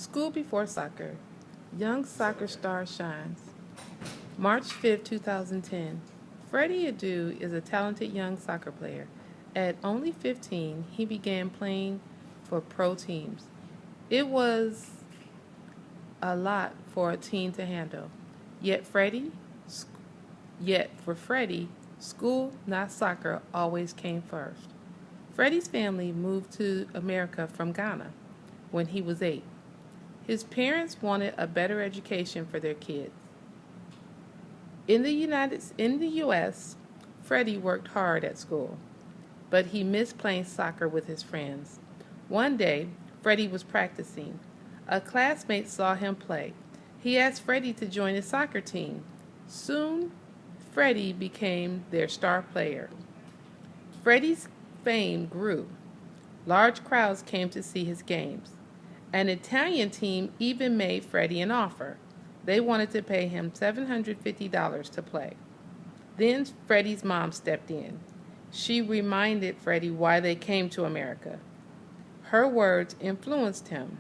School before soccer. Young soccer star shines. March 5, 2010. Freddie Adu is a talented young soccer player. At only 15, he began playing for pro teams. It was a lot for a teen to handle. Yet for Freddie, school, not soccer, always came first. Freddie's family moved to America from Ghana when he was 8. His parents wanted a better education for their kids. In the US, Freddie worked hard at school, but he missed playing soccer with his friends. One day, Freddie was practicing. A classmate saw him play. He asked Freddie to join his soccer team. Soon, Freddie became their star player. Freddie's fame grew. Large crowds came to see his games. An Italian team even made Freddie an offer. They wanted to pay him $750 to play. Then Freddie's mom stepped in. She reminded Freddie why they came to America. Her words influenced him.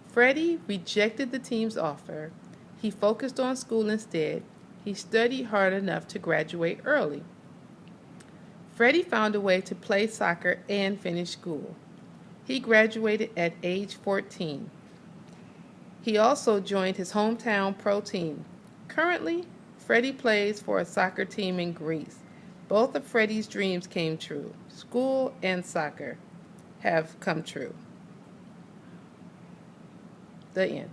Freddie rejected the team's offer. He focused on school instead. He studied hard enough to graduate early. Freddie found a way to play soccer and finish school. He graduated at age 14. He also joined his hometown pro team. Currently, Freddie plays for a soccer team in Greece. Both of Freddie's dreams came true. School and soccer have come true. The end.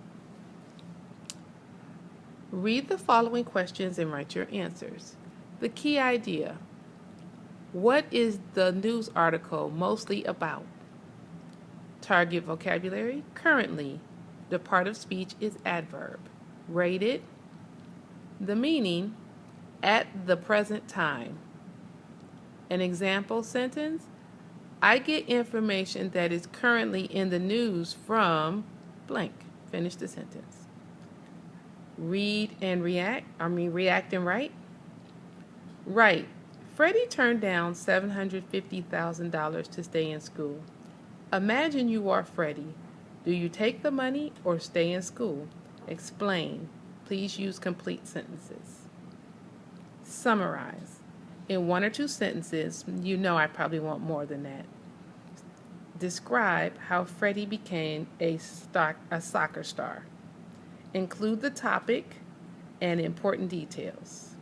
Read the following questions and write your answers. The key idea. What is the news article mostly about? Target vocabulary. Currently. The part of speech is adverb. Rated. The meaning. At the present time. An example sentence. I get information that is currently in the news from blank. Finish the sentence. Read and react. React and write. Write. Freddie turned down $750,000 to stay in school. Imagine you are Freddie. Do you take the money or stay in school? Explain. Please use complete sentences. Summarize. In 1 or 2 sentences, you know I probably want more than that. Describe how Freddie became a soccer star. Include the topic and important details.